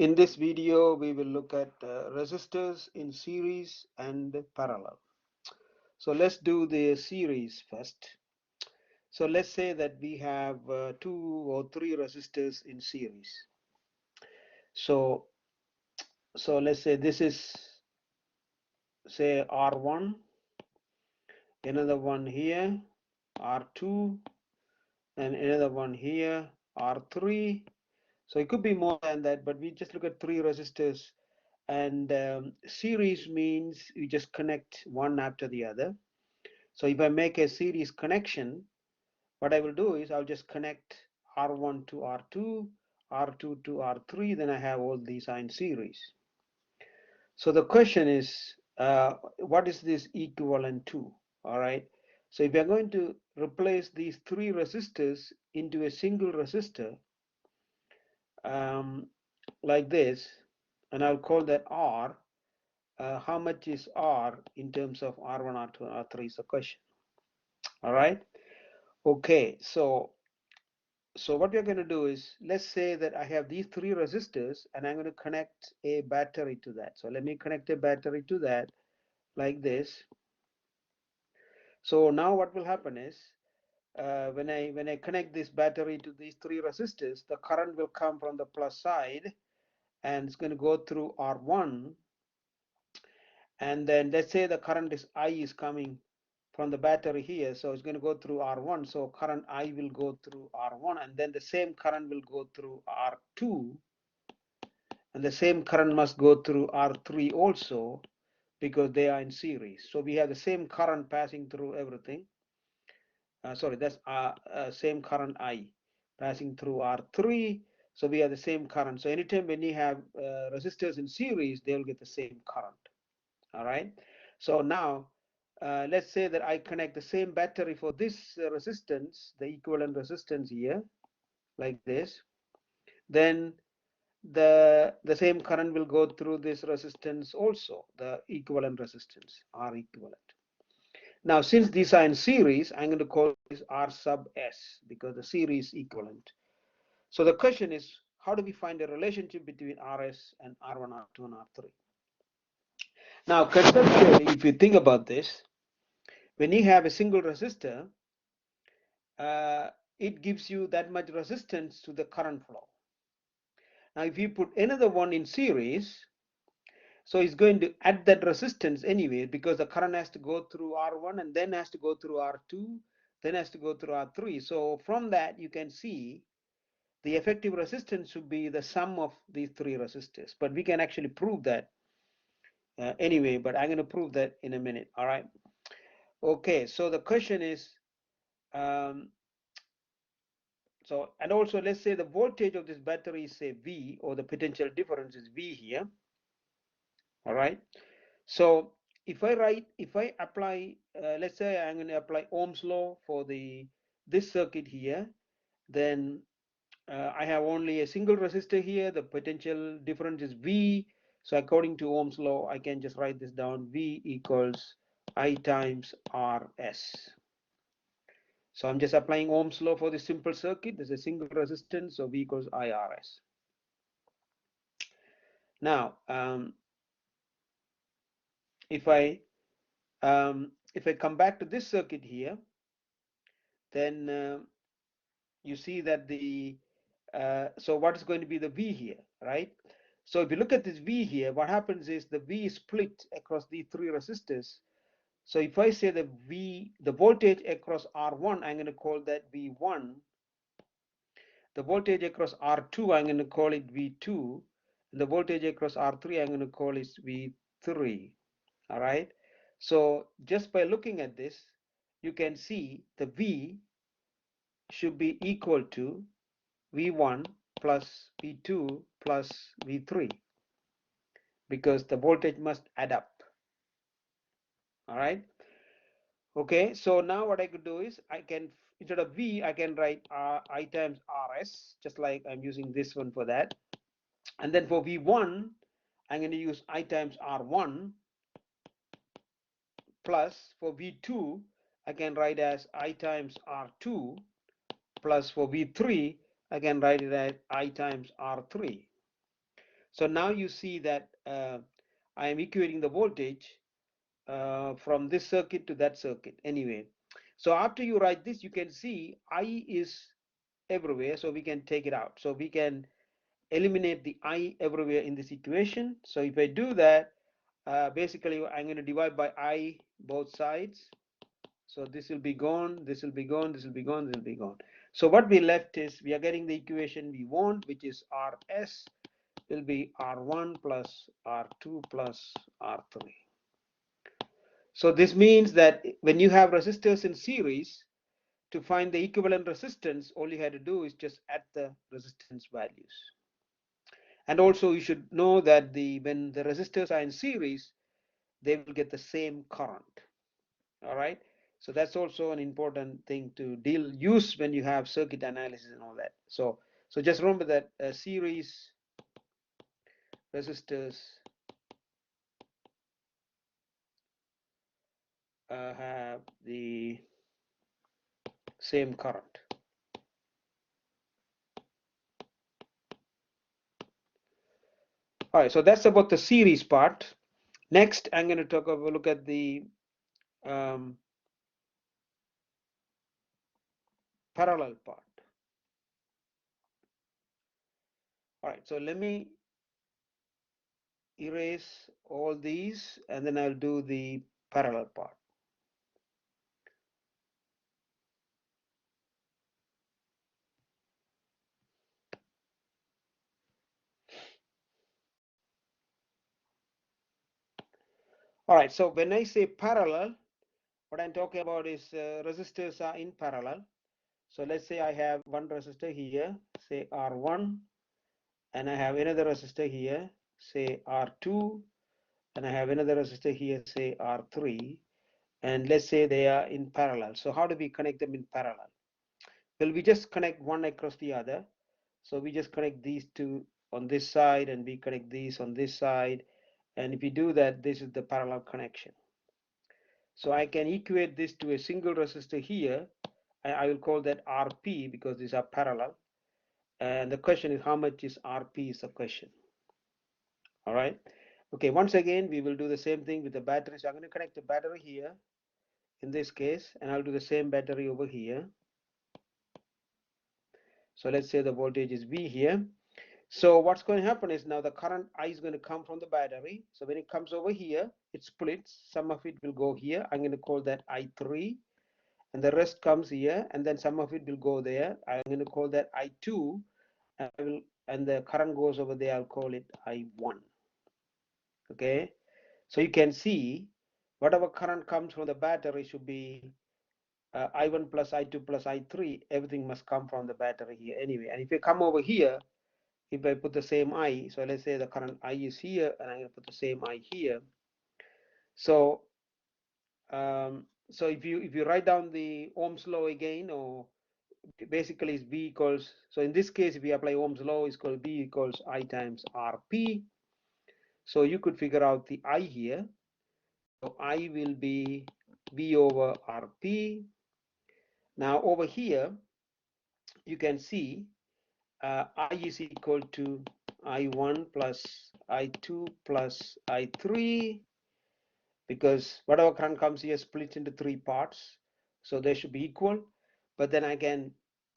In this video, we will look at resistors in series and parallel. So let's do the series first. So let's say that we have 2 or 3 resistors in series. So let's say this is, say, R1, another one here, R2, and another one here, R3. So it could be more than that, but we just look at 3 resistors. And series means you just connect one after the other. So if I make a series connection, what I will do is I'll just connect R1 to R2, R2 to R3, then I have all these in series. So the question is, what is this equivalent to? All right. So if we are going to replace these 3 resistors into a single resistor, um, like this, and I'll call that R. How much is R in terms of R1, R2, and R3 is the question. All right. Okay. So what we're going to do is, let's say that I have these 3 resistors and I'm going to connect a battery to that. So let me connect a battery to that like this. So now what will happen is, when I connect this battery to these 3 resistors, the current will come from the plus side and it's going to go through R1. And then let's say the current is I is coming from the battery here, so it's going to go through R1. So current I will go through R1, and then the same current will go through R2, and the same current must go through R3 also, because they are in series. So we have the same current passing through everything. Sorry, that's same current I passing through R3. So we have the same current. So anytime when you have resistors in series, they'll get the same current. All right. So now let's say that I connect the same battery for this resistance, the equivalent resistance here, like this. Then the same current will go through this resistance also, the equivalent resistance, R equivalent. Now, since these are in series, I'm going to call this R sub S because the series equivalent. So the question is, how do we find a relationship between RS and R1, R2, and R3? Now, conceptually, if you think about this, when you have a single resistor, it gives you that much resistance to the current flow. Now, if you put another one in series, so it's going to add that resistance anyway, because the current has to go through R1 and then has to go through R2, then has to go through R3. So from that, you can see the effective resistance should be the sum of these 3 resistors. But we can actually prove that anyway, but I'm going to prove that in a minute. All right. Okay, so the question is, so, and also let's say the voltage of this battery is, say, V, or the potential difference is V here. All right. So if I apply, let's say I'm going to apply Ohm's law for this circuit here, then I have only a single resistor here. The potential difference is V. So according to Ohm's law, I can just write this down. V equals I times RS. So I'm just applying Ohm's law for this simple circuit. There's a single resistance, so V equals IRS. Now, if I come back to this circuit here, then you see that so what is going to be the V here, right? So if you look at this V here, what happens is the V is split across these 3 resistors. So if I say the voltage across R1, I'm going to call that V1. The voltage across R2, I'm going to call it V2. And the voltage across R3, I'm going to call it V3. All right. So just by looking at this, you can see the V should be equal to V1 plus V2 plus V3, because the voltage must add up. All right. Okay. So now what I could do is, I can, instead of V, I can write I times RS, just like I'm using this one for that. And then for V1, I'm going to use I times R1, plus for V2, I can write as I times R2, plus for V3, I can write it as I times R3. So now you see that I am equating the voltage from this circuit to that circuit anyway. So after you write this, you can see I is everywhere, so we can take it out. So we can eliminate the I everywhere in this equation. So if I do that, basically I'm going to divide by I both sides. So this will be gone, this will be gone, this will be gone, this will be gone. So what we left is we are getting the equation we want, which is Rs will be R1 plus R2 plus R3. So this means that when you have resistors in series, to find the equivalent resistance, all you had to do is just add the resistance values. And also you should know that when the resistors are in series, they will get the same current. All right. So that's also an important thing to use when you have circuit analysis and all that. So just remember that series resistors have the same current. All right, so that's about the series part. Next, I'm going to look at the parallel part. All right, so let me erase all these and then I'll do the parallel part. All right, so when I say parallel, what I'm talking about is resistors are in parallel. So let's say I have one resistor here, say R1, and I have another resistor here, say R2, and I have another resistor here, say R3, and let's say they are in parallel. So how do we connect them in parallel? Well, we just connect one across the other. So we just connect these two on this side and we connect these on this side. And if you do that, this is the parallel connection. So I can equate this to a single resistor here. I will call that RP because these are parallel. And the question is how much is RP is the question. All right. Okay, once again, we will do the same thing with the battery. So I'm going to connect the battery here in this case, and I'll do the same battery over here. So let's say the voltage is V here. So what's going to happen is now the current I is going to come from the battery. So when it comes over here, it splits. Some of it will go here. I'm going to call that I3. And the rest comes here. And then some of it will go there. I'm going to call that I2. And the current goes over there. I'll call it I1. Okay. So you can see whatever current comes from the battery should be I1 plus I2 plus I3. Everything must come from the battery here anyway. And if you come over here, if I put the same I, so let's say the current I is here, and I'm going to put the same I here. So, so if you write down the Ohm's law again, or basically it's V equals. So in this case, if we apply Ohm's law, it's called V equals I times RP. So you could figure out the I here. So I will be V over RP. Now over here, you can see I is equal to I1 plus I2 plus I3, because whatever current comes here splits into three parts, so they should be equal. But then I can,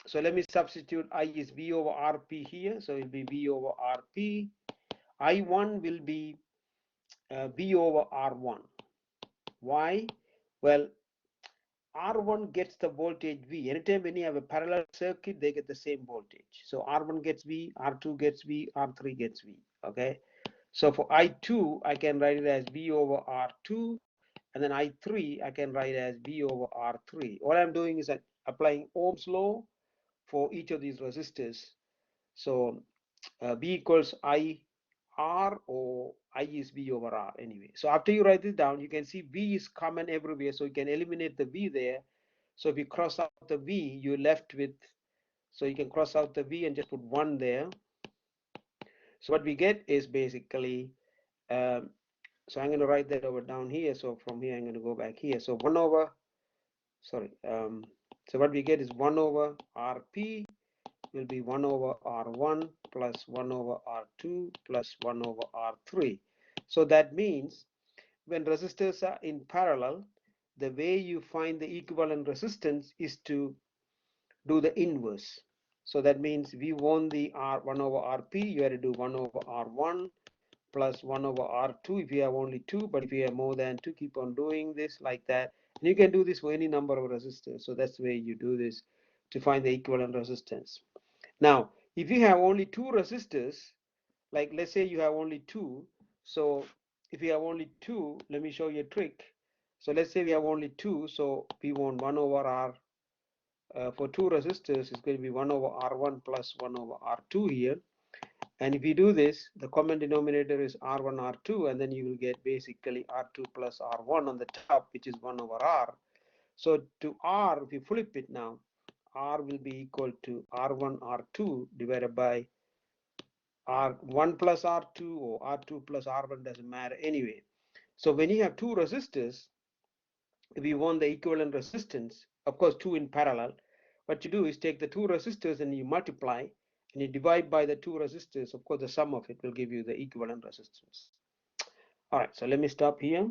so let me substitute I is V over RP here, so it will be V over RP. I1 will be V over R1. Why? Well, R1 gets the voltage V. Anytime when you have a parallel circuit, they get the same voltage. So R1 gets V, R2 gets V, R3 gets V. Okay. So for I2, I can write it as V over R2, and then I3, I can write as V over R3. All I'm doing is applying Ohm's law for each of these resistors. So V equals I R, or I is V over R anyway. So after you write this down, you can see V is common everywhere, so you can eliminate the V there. So if you cross out the V, you're left with, so you can cross out the V and just put 1 there. So what we get is basically, so I'm going to write that over down here. So from here, I'm going to go back here. So 1 over, sorry. So what we get is 1 over RP, will be 1 over R1 plus 1 over R2 plus 1 over R3. So that means when resistors are in parallel, the way you find the equivalent resistance is to do the inverse. So that means if you want the R1 over Rp, you have to do 1 over R1 plus 1 over R2 if you have only 2, but if you have more than 2, keep on doing this like that. And you can do this for any number of resistors. So that's the way you do this to find the equivalent resistance. Now, if you have only 2 resistors, like let's say you have only 2, so if you have only 2, let me show you a trick. So let's say we have only 2, so we want 1 over R. For 2 resistors, it's going to be 1 over R1 plus 1 over R2 here. And if you do this, the common denominator is R1, R2, and then you will get basically R2 plus R1 on the top, which is 1 over R. So to R, if you flip it now, R will be equal to R1, R2 divided by R1 plus R2 or R2 plus R1, doesn't matter anyway. So when you have 2 resistors, if you want the equivalent resistance, of course 2 in parallel, what you do is take the 2 resistors and you multiply and you divide by the 2 resistors. Of course the sum of it will give you the equivalent resistance. All right, so let me stop here.